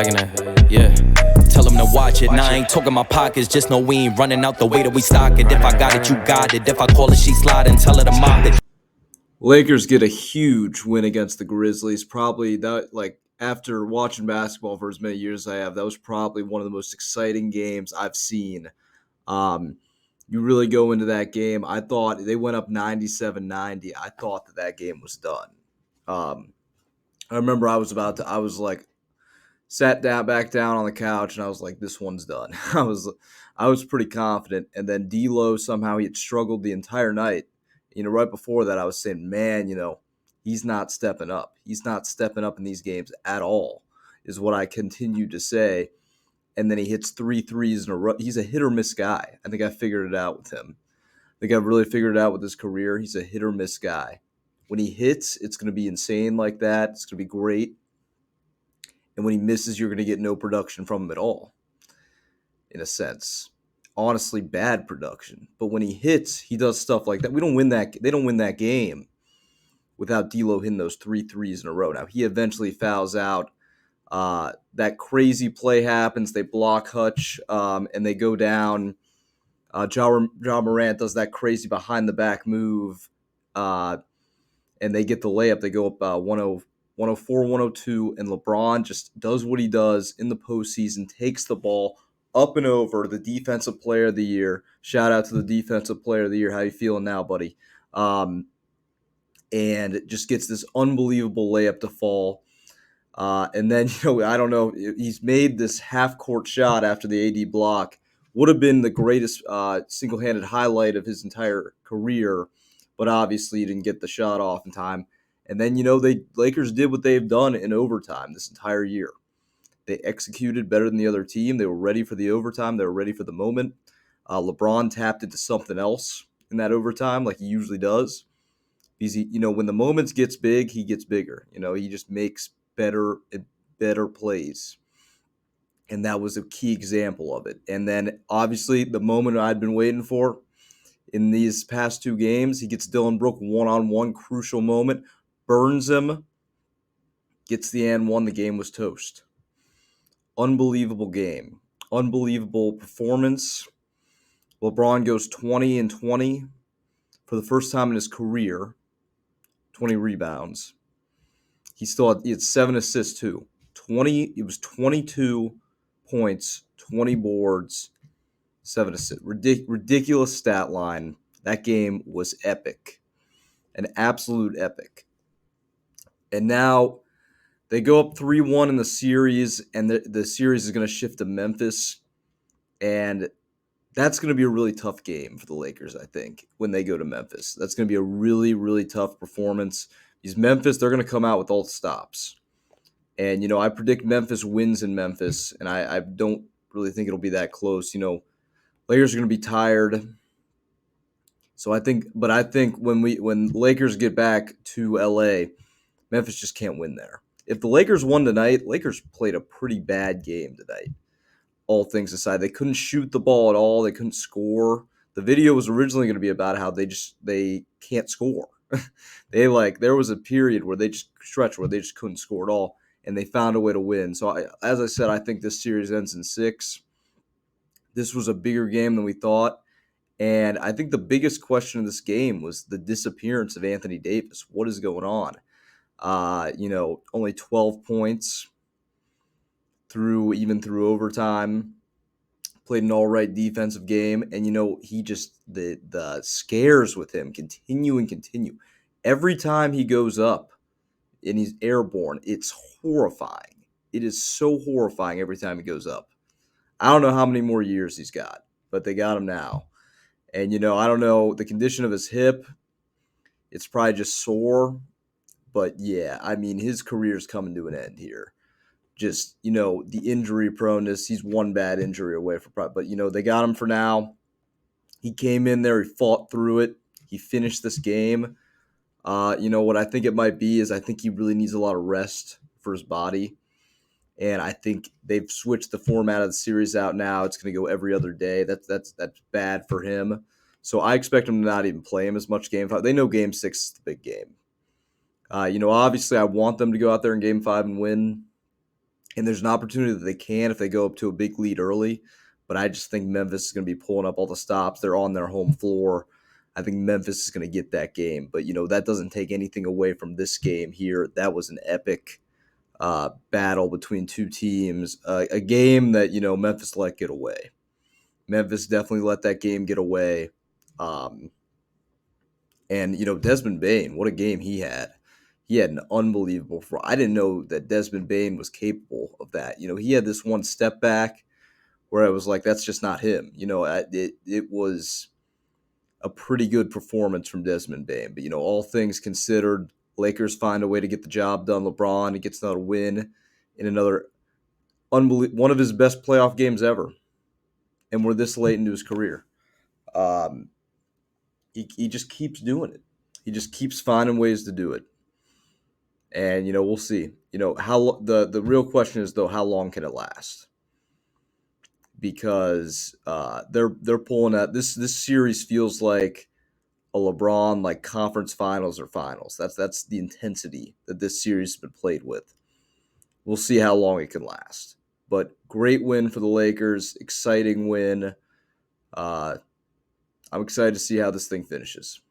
Back in the, yeah. Tell them to watch it. Now I ain't talking my pockets. Just know we ain't running out the way that we stock it. If I got it, you got it. If I call it, she slide and tell her to mop it. Lakers get a huge win against the Grizzlies. Probably that, like, after watching basketball for as many years as I have, that was probably one of the most exciting games I've seen. You really go into that game. I thought they went up 97-90. I thought that game was done. I remember I was like, sat down back down on the couch, and I was like, this one's done. I was pretty confident. And then D'Lo, somehow he had struggled the entire night. Right before that, I was saying, man, he's not stepping up. He's not stepping up in these games at all, is what I continued to say. And then he hits 3 threes in a row. He's a hit or miss guy. I think I figured it out with him. I think I've really figured it out with his career. He's a hit or miss guy. When he hits, it's going to be insane like that. It's going to be great. And when he misses, you're going to get no production from him at all, in a sense. Honestly, bad production. But when he hits, he does stuff like that. They don't win that game without D'Lo hitting those 3 threes in a row. Now, he eventually fouls out. That crazy play happens. They block Hutch, and they go down. Ja Morant does that crazy behind-the-back move, and they get the layup. They go up 104-102, and LeBron just does what he does in the postseason, takes the ball up and over the defensive player of the year. Shout out to the defensive player of the year. How you feeling now, buddy? And just gets this unbelievable layup to fall. And then, I don't know, he's made this half-court shot after the AD block. Would have been the greatest single-handed highlight of his entire career, but obviously he didn't get the shot off in time. And then, Lakers did what they've done in overtime this entire year. They executed better than the other team. They were ready for the overtime. They were ready for the moment. LeBron tapped into something else in that overtime like he usually does. Because, when the moments gets big, he gets bigger. He just makes better and better plays. And that was a key example of it. And then, obviously, the moment I'd been waiting for in these past 2 games, he gets Dylan Brooke one-on-one, crucial moment, burns him, gets the and one. The game was toast. Unbelievable game. Unbelievable performance. LeBron goes 20-20 for the first time in his career. 20 rebounds. He had 7 assists too. It was 22 points, 20 boards, 7 assists. Ridiculous stat line. That game was epic. An absolute epic. And now they go up 3-1 in the series, and the series is going to shift to Memphis. And that's going to be a really tough game for the Lakers, I think, when they go to Memphis. That's going to be a really, really tough performance. Because Memphis, they're going to come out with all the stops. And, I predict Memphis wins in Memphis, and I don't really think it'll be that close. Lakers are going to be tired. So I think when Lakers get back to LA, Memphis just can't win there. If the Lakers won tonight, Lakers played a pretty bad game tonight. All things aside, they couldn't shoot the ball at all. They couldn't score. The video was originally going to be about how they can't score. There was a period where they just couldn't score at all, and they found a way to win. So as I said, I think this series ends in 6. This was a bigger game than we thought, and I think the biggest question of this game was the disappearance of Anthony Davis. What is going on? Only 12 points through overtime. Played an all right defensive game, and he just the scares with him continue. Every time he goes up and he's airborne, it's horrifying. It is so horrifying every time he goes up. I don't know how many more years he's got, but they got him now. And I don't know the condition of his hip. It's probably just sore, but yeah, I mean his career's coming to an end here. Just, the injury proneness. He's one bad injury away from but they got him for now. He came in there, he fought through it. He finished this game. What I think it might be is I think he really needs a lot of rest for his body. And I think they've switched the format of the series out now. It's going to go every other day. That's bad for him. So I expect him to not even play him as much game 5. They know game 6 is the big game. Obviously I want them to go out there in game 5 and win. And there's an opportunity that they can if they go up to a big lead early. But I just think Memphis is going to be pulling up all the stops. They're on their home floor. I think Memphis is going to get that game. But, that doesn't take anything away from this game here. That was an epic battle between two teams. A game that, Memphis let get away. Memphis definitely let that game get away. And, Desmond Bane, what a game he had. He had an unbelievable I didn't know that Desmond Bane was capable of that. He had this one step back where I was like, that's just not him. It was a pretty good performance from Desmond Bane. But, all things considered, Lakers find a way to get the job done. LeBron, he gets another win in another one of his best playoff games ever. And we're this late into his career. He just keeps doing it. He just keeps finding ways to do it. And, we'll see. How the real question is, though, how long can it last? Because they're pulling out this series feels like a LeBron like conference finals or finals. That's the intensity that this series has been played with. We'll see how long it can last. But great win for the Lakers, exciting win. I'm excited to see how this thing finishes.